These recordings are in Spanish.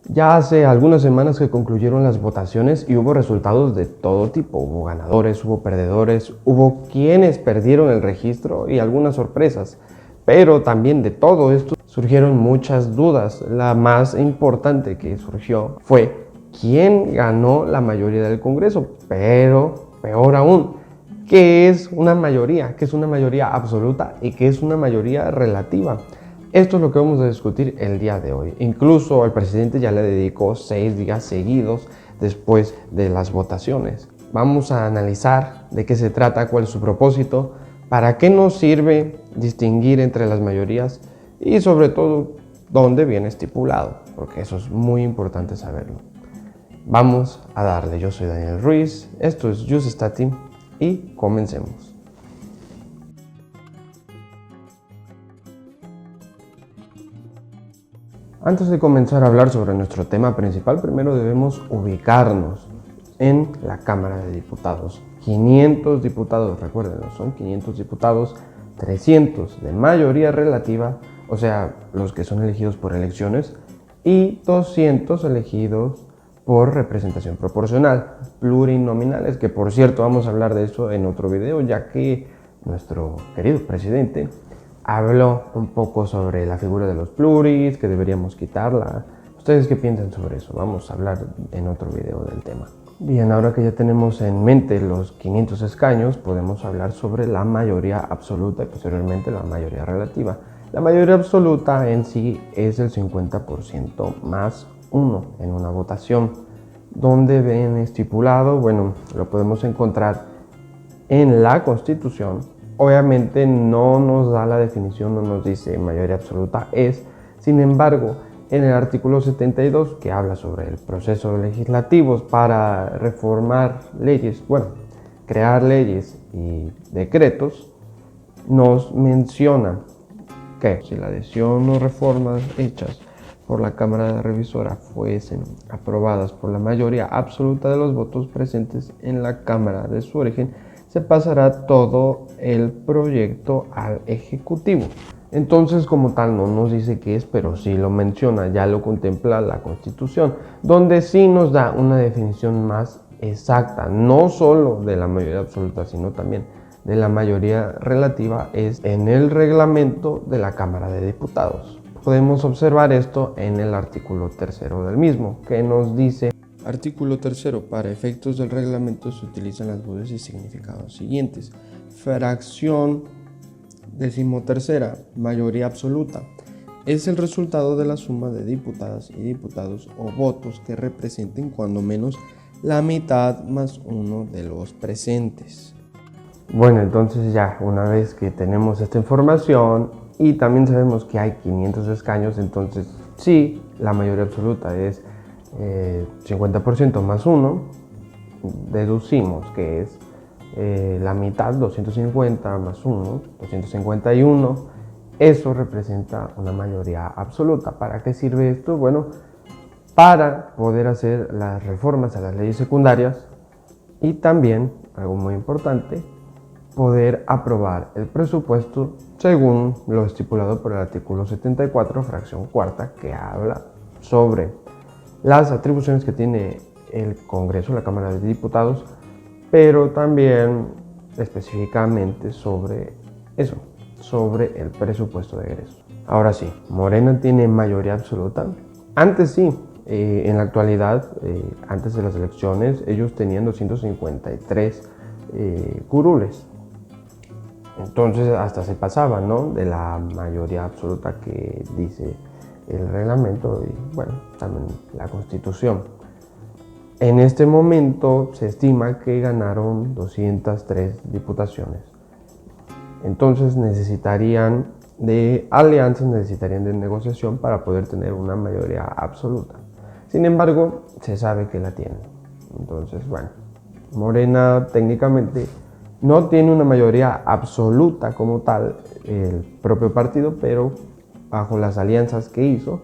Ya hace algunas semanas que concluyeron las votaciones y hubo resultados de todo tipo. Hubo ganadores, hubo perdedores, hubo quienes perdieron el registro y algunas sorpresas. Pero también de todo esto surgieron muchas dudas. La más importante que surgió fue quién ganó la mayoría del Congreso. Pero peor aún, ¿qué es una mayoría? ¿Qué es una mayoría absoluta y qué es una mayoría relativa? Esto es lo que vamos a discutir el día de hoy. Incluso el presidente ya le dedicó 6 días seguidos después de las votaciones. Vamos a analizar de qué se trata, cuál es su propósito, para qué nos sirve distinguir entre las mayorías y sobre todo dónde viene estipulado, porque eso es muy importante saberlo. Vamos a darle. Yo soy Daniel Ruiz, esto es Jusstati y comencemos. Antes de comenzar a hablar sobre nuestro tema principal, primero debemos ubicarnos en la Cámara de Diputados. 500 diputados, recuérdenlo, son 500 diputados, 300 de mayoría relativa, o sea, los que son elegidos por elecciones, y 200 elegidos por representación proporcional, plurinominales, que por cierto vamos a hablar de eso en otro video, ya que nuestro querido presidente habló un poco sobre la figura de los pluris, que deberíamos quitarla. ¿Ustedes qué piensan sobre eso? Vamos a hablar en otro video del tema. Bien, ahora que ya tenemos en mente los 500 escaños, podemos hablar sobre la mayoría absoluta y posteriormente la mayoría relativa. La mayoría absoluta en sí es el 50% más 1 en una votación. ¿Dónde ven estipulado? Bueno, lo podemos encontrar en la Constitución. Obviamente no nos da la definición, no nos dice mayoría absoluta es, sin embargo, en el artículo 72 que habla sobre el proceso legislativo para reformar leyes, crear leyes y decretos, nos menciona que si la adhesión o reformas hechas por la Cámara Revisora fuesen aprobadas por la mayoría absoluta de los votos presentes en la Cámara de su origen, se pasará todo el proyecto al Ejecutivo. Entonces, como tal, no nos dice qué es, pero sí lo menciona, ya lo contempla la Constitución, donde sí nos da una definición más exacta, no solo de la mayoría absoluta, sino también de la mayoría relativa, es en el reglamento de la Cámara de Diputados. Podemos observar esto en el artículo 3º del mismo, que nos dice: artículo 3º. Para efectos del reglamento se utilizan las voces y significados siguientes. Fracción 13ª, mayoría absoluta. Es el resultado de la suma de diputadas y diputados o votos que representen cuando menos la mitad más uno de los presentes. Bueno, entonces ya una vez que tenemos esta información y también sabemos que hay 500 escaños, entonces sí, la mayoría absoluta es 50% más 1, deducimos que es la mitad, 250 más 1, 251, eso representa una mayoría absoluta. ¿Para qué sirve esto? Bueno, para poder hacer las reformas a las leyes secundarias y también, algo muy importante, poder aprobar el presupuesto según lo estipulado por el artículo 74, fracción 4ª, que habla sobre las atribuciones que tiene el Congreso, la Cámara de Diputados, pero también específicamente sobre eso, sobre el presupuesto de egresos. Ahora sí, Morena tiene mayoría absoluta. Antes sí, en la actualidad, antes de las elecciones, ellos tenían 253 curules. Entonces hasta se pasaba, ¿no?, de la mayoría absoluta que dice el reglamento y también la Constitución. En este momento se estima que ganaron 203 diputaciones. Entonces necesitarían de alianzas, necesitarían de negociación para poder tener una mayoría absoluta. Sin embargo, se sabe que la tienen. Entonces, Morena técnicamente no tiene una mayoría absoluta como tal, el propio partido, pero bajo las alianzas que hizo,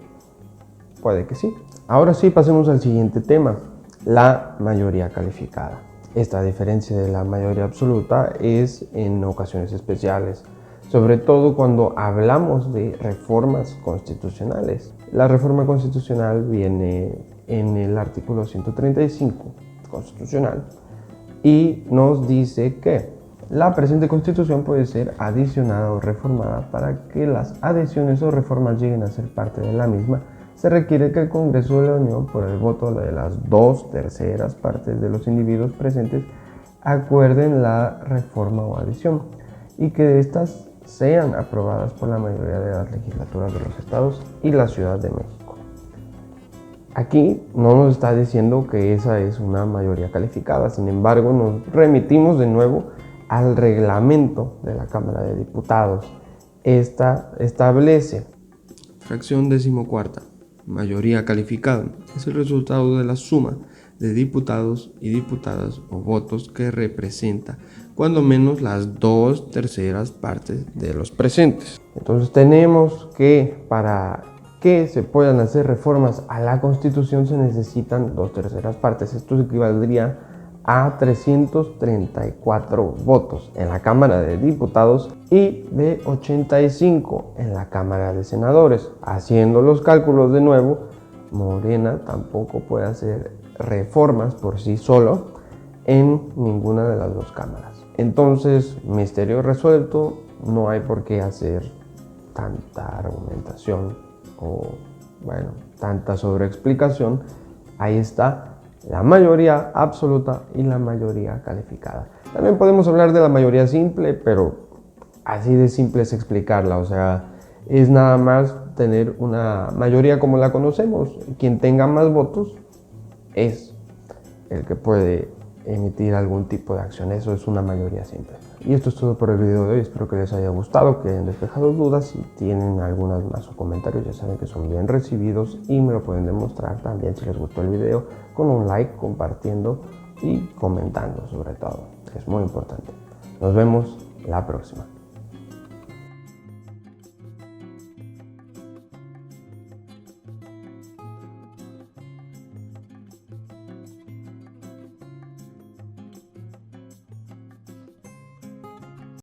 puede que sí. Ahora sí, pasemos al siguiente tema, la mayoría calificada. Esta, a diferencia de la mayoría absoluta, es en ocasiones especiales, sobre todo cuando hablamos de reformas constitucionales. La reforma constitucional viene en el artículo 135 constitucional y nos dice que la presente constitución puede ser adicionada o reformada. Para que las adiciones o reformas lleguen a ser parte de la misma, se requiere que el Congreso de la Unión, por el voto de las 2/3 partes de los individuos presentes, acuerden la reforma o adición y que éstas sean aprobadas por la mayoría de las legislaturas de los estados y la Ciudad de México. Aquí no nos está diciendo que esa es una mayoría calificada, sin embargo nos remitimos de nuevo al reglamento de la Cámara de Diputados. Esta establece: fracción 14ª, mayoría calificada, es el resultado de la suma de diputados y diputadas o votos que representa cuando menos las 2/3 partes de los presentes. Entonces tenemos que para que se puedan hacer reformas a la Constitución se necesitan 2/3 partes. Esto equivaldría a 334 votos en la Cámara de Diputados y de 85 en la Cámara de Senadores. Haciendo los cálculos de nuevo, Morena tampoco puede hacer reformas por sí solo en ninguna de las dos cámaras. Entonces, misterio resuelto, no hay por qué hacer tanta argumentación o, tanta sobreexplicación. Ahí está la mayoría absoluta y la mayoría calificada. También podemos hablar de la mayoría simple, pero así de simple es explicarla, o sea, es nada más tener una mayoría como la conocemos. Quien tenga más votos es el que puede emitir algún tipo de acción. Eso es una mayoría simple. Y esto es todo por el video de hoy. Espero que les haya gustado, que hayan despejado dudas. Si tienen algunas más o comentarios, ya saben que son bien recibidos y me lo pueden demostrar también si les gustó el video con un like, compartiendo y comentando sobre todo, que es muy importante. Nos vemos la próxima.